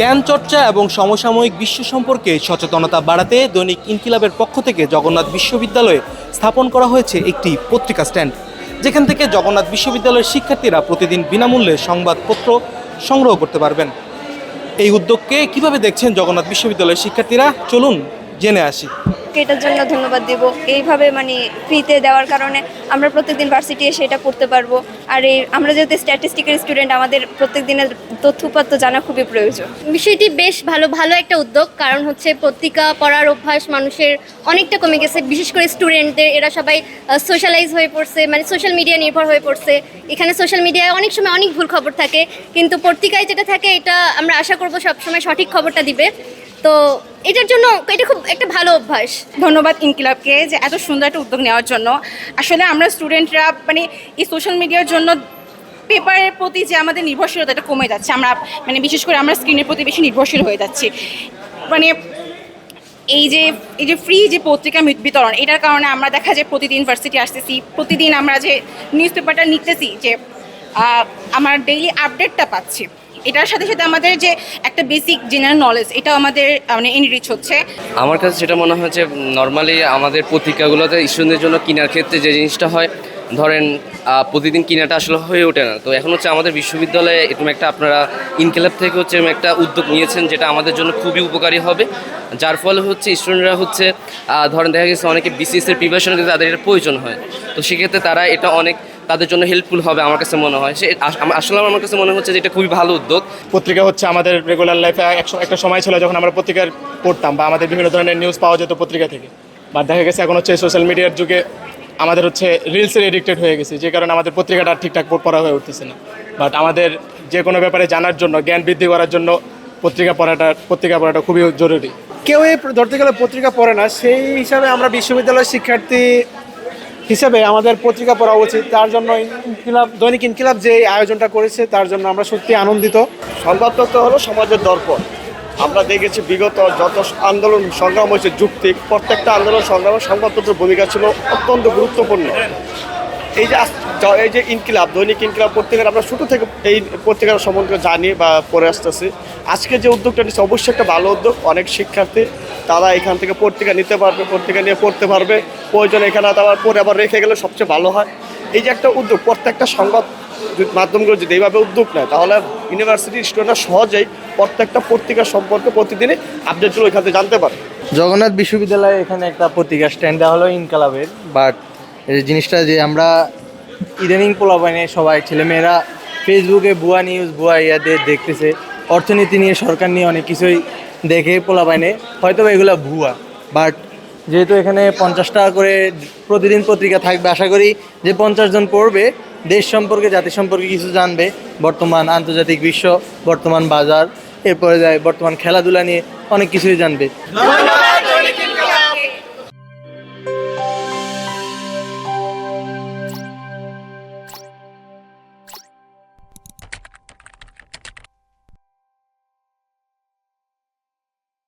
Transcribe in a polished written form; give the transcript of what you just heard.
জ্ঞান চর্চা এবং সমসাময়িক বিশ্ব সম্পর্কে সচেতনতা বাড়াতে দৈনিক ইনকিলাবের পক্ষ থেকে জগন্নাথ বিশ্ববিদ্যালয়ে স্থাপন করা হয়েছে একটি পত্রিকা স্ট্যান্ড, যেখান থেকে জগন্নাথ বিশ্ববিদ্যালয়ের শিক্ষার্থীরা প্রতিদিন বিনামূল্যে সংবাদপত্র সংগ্রহ করতে পারবেন। এই উদ্যোগকে কিভাবে দেখছেন জগন্নাথ বিশ্ববিদ্যালয়ের শিক্ষার্থীরা, চলুন জেনে আসি। এটার জন্য ধন্যবাদ দেব। এইভাবে ফ্রিতে দেওয়ার কারণে আমরা প্রত্যেকদিন ভার্সিটি এসে এটা পড়তে পারবো। আর আমরা যেহেতু স্ট্যাটিস্টিকের স্টুডেন্ট, আমাদের প্রত্যেক দিনের তথ্যপাত্র জানা খুবই প্রয়োজন। বিষয়টি বেশ ভালো একটা উদ্যোগ, কারণ হচ্ছে পত্রিকা পড়ার অভ্যাস মানুষের অনেকটা কমে গেছে, বিশেষ করে স্টুডেন্টদের। এরা সবাই সোশ্যালাইজ হয়ে পড়ছে, সোশ্যাল মিডিয়া নির্ভর হয়ে পড়ছে। এখানে সোশ্যাল মিডিয়ায় অনেক সময় অনেক ভুল খবর থাকে, কিন্তু পত্রিকায় যেটা থাকে এটা আমরা আশা করবো সবসময় সঠিক খবরটা দিবে। তো এটার জন্য এটা খুব একটা ভালো অভ্যাস। ধন্যবাদ ইনকিলাবকে যে এত সুন্দর একটা উদ্যোগ নেওয়ার জন্য। আসলে আমরা স্টুডেন্টরা এই সোশ্যাল মিডিয়ার জন্য পেপারের প্রতি যে আমাদের নির্ভরশীলতা এটা কমে যাচ্ছে। আমরা বিশেষ করে আমরা স্ক্রিনের প্রতি বেশি নির্ভরশীল হয়ে যাচ্ছি। এই যে ফ্রি যে পত্রিকা বিতরণ, এটার কারণে আমরা দেখা যায় প্রতিদিন ইউনিভার্সিটি আসতেছি, প্রতিদিন আমরা যে নিউজ পেপারটা নিতেছি, যে আমার ডেইলি আপডেটটা পাচ্ছি। এটার সাথে সাথে আমাদের যে একটা বেসিক জেনারেল নলেজ, এটাও আমাদের এনরিচ হচ্ছে। আমার কাছে যেটা মনে হয় যে নর্মালি আমাদের পত্রিকাগুলোতে স্টুডেন্টদের জন্য কেনার ক্ষেত্রে যে জিনিসটা হয়, ধরেন প্রতিদিন কেনাটা আসলে হয়ে ওঠে না। তো এখন হচ্ছে আমাদের বিশ্ববিদ্যালয়ে এরকম একটা আপনারা ইনকিলাব থেকে হচ্ছে একটা উদ্যোগ নিয়েছেন, যেটা আমাদের জন্য খুবই উপকারী হবে। যার ফলে হচ্ছে স্টুডেন্টরা হচ্ছে ধরেন দেখা গেছে অনেকে বিসিএসের প্রিপারেশন কিন্তু তাদের এটা প্রয়োজন হয়। তো সেক্ষেত্রে তারা এটা অনেক তাদের জন্য হেল্পফুল হবে আমার কাছে মনে হয়। আসলে আমার কাছে মনে হচ্ছে যে এটা খুবই ভালো উদ্যোগ। পত্রিকা হচ্ছে আমাদের রেগুলার লাইফে একটা সময় ছিল যখন আমরা পত্রিকার পড়তাম বা আমাদের বিভিন্ন ধরনের নিউজ পাওয়া যেত পত্রিকা থেকে। বা দেখা গেছে এখন হচ্ছে সোশ্যাল মিডিয়ার যুগে আমাদের হচ্ছে রিলসের এডিক্টেড হয়ে গেছে, যে কারণে আমাদের পত্রিকাটা ঠিকঠাক পড়া হয়ে উঠতেছে না। বাট আমাদের যে কোনো ব্যাপারে জানার জন্য, জ্ঞান বৃদ্ধি করার জন্য পত্রিকা পড়াটা খুবই জরুরি। কেউই ধরতে গেলে পত্রিকা পড়ে না, সেই হিসাবে আমরা বিশ্ববিদ্যালয়ের শিক্ষার্থী হিসাবে আমাদের পত্রিকা পড়া উচিত। তার জন্য দৈনিক ইনকিলাব যে আয়োজনটা করেছে তার জন্য আমরা সত্যি আনন্দিত। সংবাদপত্র হলো সমাজের দর্পণ। আমরা দেখেছি বিগত যত আন্দোলন সংগ্রাম হয়েছে যুক্তিক, প্রত্যেকটা আন্দোলন সংগ্রামের সংবাদপত্রের ভূমিকা ছিল অত্যন্ত গুরুত্বপূর্ণ। এই যে ইনকিলাব, দৈনিক ইনকিলাব পত্রিকার আমরা ছোটো থেকে এই পত্রিকার সম্বন্ধে জানি বা পড়ে আসতেছি। আজকে যে উদ্যোগটা নিচ্ছে অবশ্যই একটা ভালো উদ্যোগ। অনেক শিক্ষার্থী তারা এখান থেকে পত্রিকা নিতে পারবে, পত্রিকা নিয়ে পড়তে পারবে। প্রয়োজন এখানে আবার পরে আবার রেখে গেলে সবচেয়ে ভালো হয়। এই যে একটা উদ্যোগ, প্রত্যেকটা সংবাদ মাধ্যমগুলো যদি এইভাবে উদ্যোগ নেয়, তাহলে ইউনিভার্সিটির স্টুডেন্টরা সহজেই প্রত্যেকটা পত্রিকা সম্পর্কে প্রতিদিনই আপডেটগুলো এখান থেকে জানতে পারে। জগন্নাথ বিশ্ববিদ্যালয়ে এখানে একটা পত্রিকা স্ট্যান্ড দেওয়া হলো ইনকিলাবের। বাট এই জিনিসটা যে আমরা ইদানিং পোলাপাইনে সবাই ছেলেমেয়েরা ফেসবুকে ভুয়া নিউজ, ভুয়া ইয়াদের দেখতেছে, অর্থনীতি নিয়ে, সরকার নিয়ে অনেক কিছুই দেখে পোলাপাইনে, হয়তো এগুলো ভুয়া। বাট যেহেতু এখানে 50 টাকা করে প্রতিদিন পত্রিকা থাকবে, আশা করি যে 50 জন পড়বে দেশ সম্পর্কে, জাতি সম্পর্কে কিছু জানবে, বর্তমান আন্তর্জাতিক বিশ্ব, বর্তমান বাজার, এরপরে যায় বর্তমান খেলাধুলা নিয়ে অনেক কিছুই জানবে।